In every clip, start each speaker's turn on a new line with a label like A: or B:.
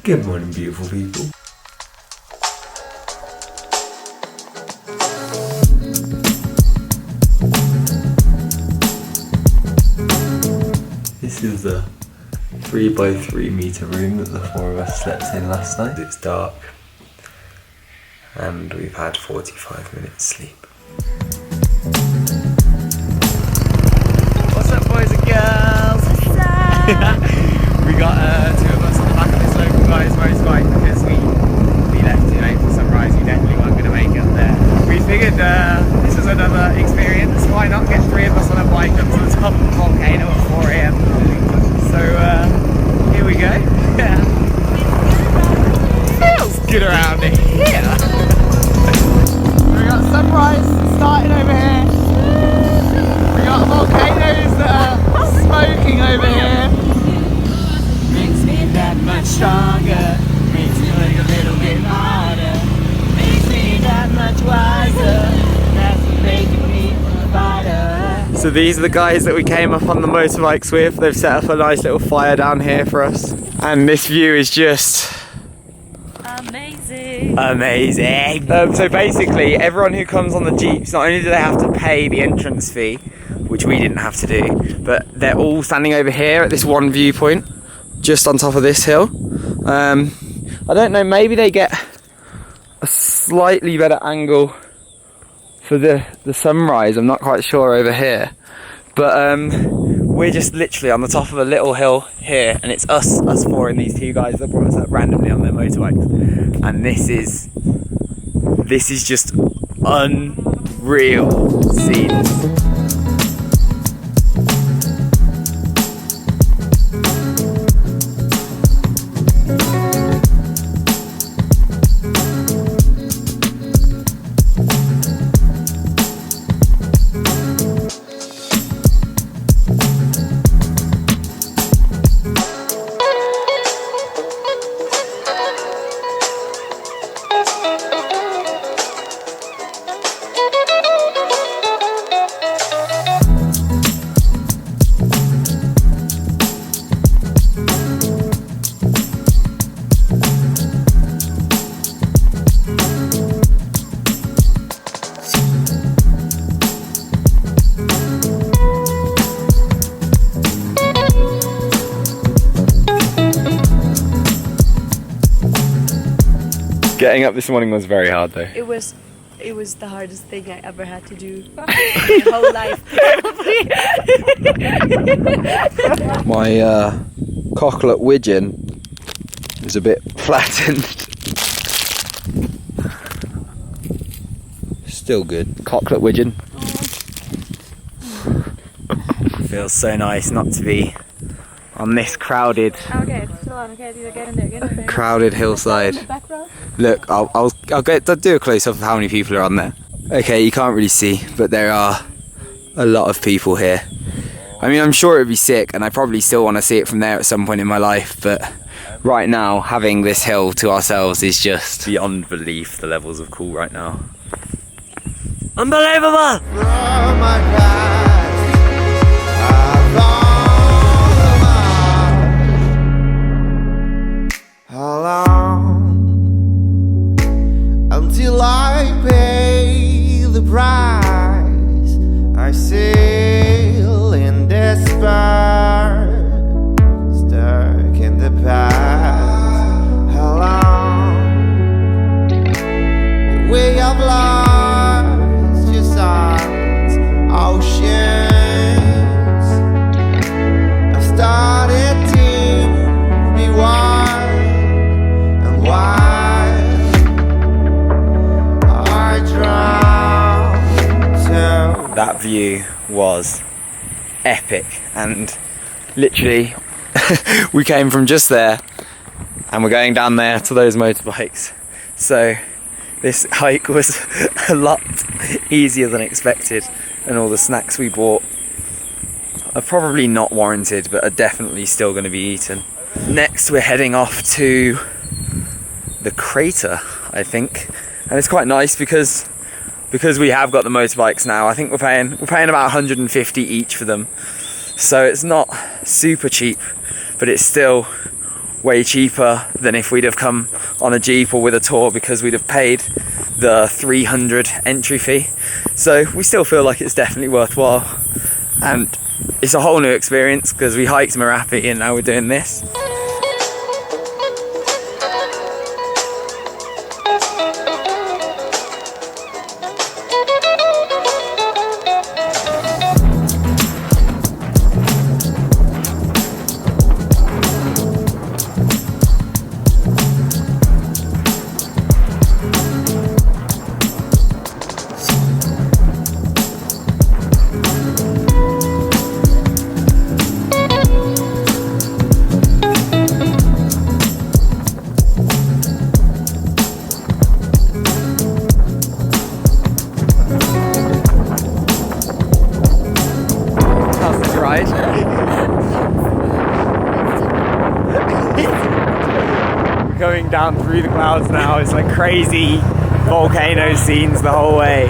A: Good morning, beautiful people. This is the 3x3 meter room that the four of us slept in last night. It's dark and we've had 45 minutes sleep. What's up, boys and girls?
B: What's up?
A: We got two of us on the back of this local guy's motorbike because we left too late for sunrise. We definitely weren't going to make it up there. We figured this was another experience. Why not get three of us on a bike up to the top of the volcano at 4 AM? So here we go. Yeah. Feels good around here. We got sunrise starting over here. We got volcanoes that are smoking over here. Makes me that much stronger. Makes me look a little bit harder. Makes me that much wiser. That's what making me fighter. So these are the guys that we came up on the motorbikes with. They've set up a nice little fire down here for us. And this view is just amazing. So basically, everyone who comes on the Jeeps, not only do they have to pay the entrance fee, which we didn't have to do, but they're all standing over here at this one viewpoint, just on top of this hill. I don't know, maybe they get a slightly better angle for the sunrise. I'm not quite sure over here. But we're just literally on the top of a little hill here, and it's us four and these two guys that brought us up randomly on their motorbikes. And this is just unreal scenes. Getting up this morning was very hard though.
B: It was the hardest thing I ever had to do my whole life, probably.
A: My cocklet widgeon is a bit flattened. Still good. Cocklet widgeon. Feels so nice not to be on this crowded, crowded hillside. Look, I'll do a close up of how many people are on there. Okay, you can't really see, but there are a lot of people here. I mean, I'm sure it'd be sick, and I probably still want to see it from there at some point in my life, but right now, having this hill to ourselves is just beyond belief, the levels of cool right now. Unbelievable! Oh my God. How long until I pay the price? I sail in despair, stuck in the past. How long the way I've lost your signs, oceans. I've started to be wild. That view was epic, and literally we came from just there and we're going down there to those motorbikes, so this hike was a lot easier than expected, and all the snacks we bought are probably not warranted but are definitely still going to be eaten. Next we're heading off to the crater, I think, and it's quite nice because we have got the motorbikes now. I think we're paying about 150 each for them, so it's not super cheap, but it's still way cheaper than if we'd have come on a Jeep or with a tour, because we'd have paid the 300 entry fee. So we still feel like it's definitely worthwhile, and it's a whole new experience because we hiked Merapi and now we're doing this. Going down through the clouds now, it's like crazy volcano scenes the whole way,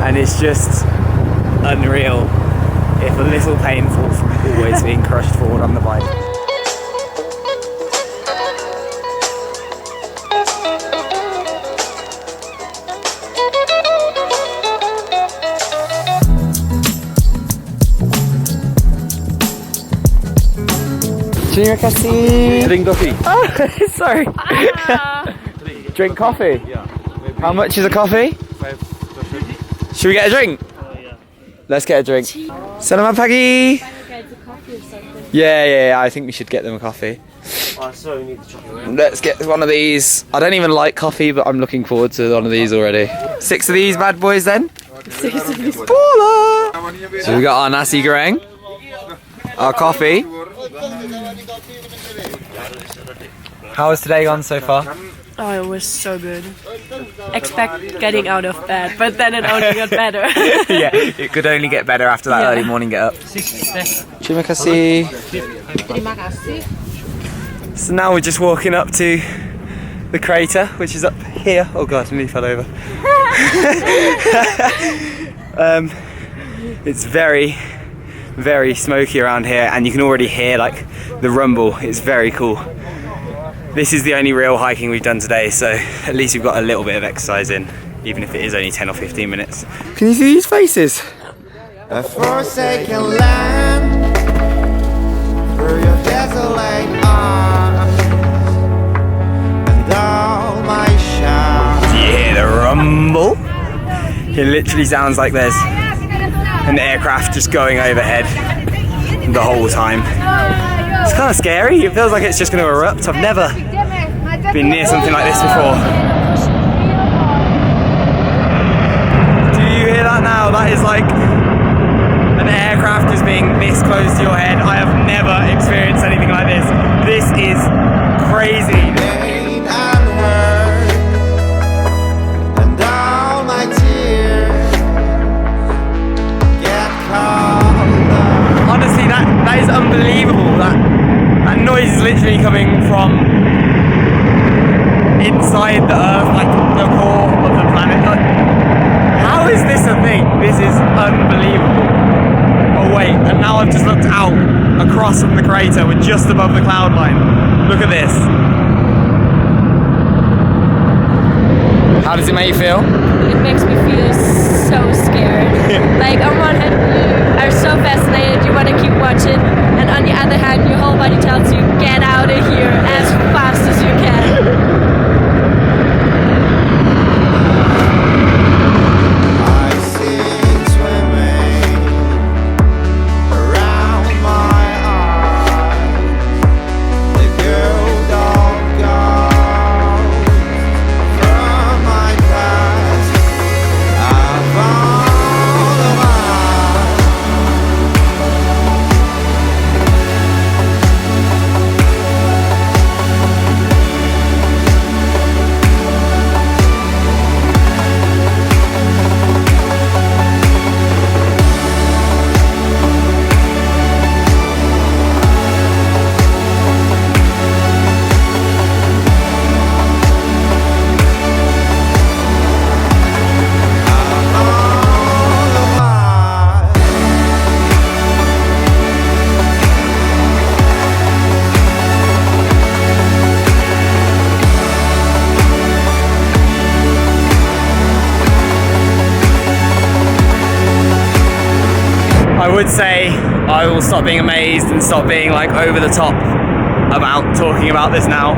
A: and it's just unreal, if a little painful from always being crushed forward on the bike. Terima kasih.
C: Drink coffee.
A: Oh, sorry. Drink coffee?
C: Yeah. Maybe
A: How much is a coffee?
C: 5.
A: Should we get a drink? Let's get a drink. Selamat pagi. Yeah, I think we should get them a coffee.
C: So we need the chocolate.
A: Let's get one of these. I don't even like coffee, but I'm looking forward to one of these already. 6 of these bad boys then.
B: 6 of these.
A: Baller. So we got our nasi goreng, our coffee. How has today gone so far?
B: Oh, it was so good. Expect getting out of bed, but then it only got better.
A: Yeah, it could only get better after that early morning get up. Terima kasih. So now we're just walking up to the crater, which is up here. Oh god, I nearly fell over. It's very, very smoky around here, and you can already hear like the rumble. It's very cool. This is the only real hiking we've done today, so at least we've got a little bit of exercise in, even if it is only 10 or 15 minutes. Can you see these faces?
D: A forsaken land through your desolate arms, and all my shouts.
A: Do you hear the rumble? It literally sounds like there's an aircraft just going overhead the whole time. It's kind of scary. It feels like it's just going to erupt. I've never been near something like this before. Do you hear that now? That is like an aircraft just being this close to your head. I have never experienced anything like this. This is crazy.
D: Pain and hurt, and all my tears get colder.
A: Honestly, that is unbelievable. That noise is literally coming from inside the Earth, like the core of the planet. Like, how is this a thing? This is unbelievable. Oh wait, and now I've just looked out across from the crater. We're just above the cloud line. Look at this. How does it make you feel?
B: It makes me feel so scared. Like on one hand, you are so fascinated, you want to keep watching, and on the other hand, your whole body tells you, get out of here as fast as you can.
D: I've seen swimming around my eyes. The girl dog goes from my past. I found the light.
A: would say I will stop being amazed and stop being like over the top about talking about this now,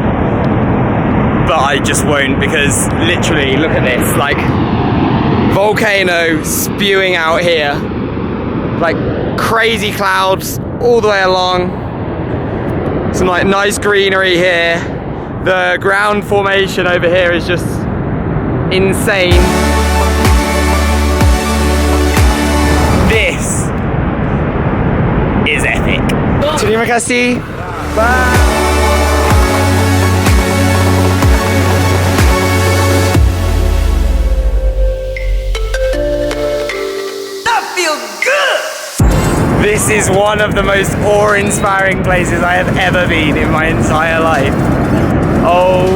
A: but I just won't, because literally look at this, like volcano spewing out here, like crazy clouds all the way along, some like nice greenery here, the ground formation over here is just insane. This is epic. Terima kasih. Bye. This is one of the most awe-inspiring places I have ever been in my entire life. Oh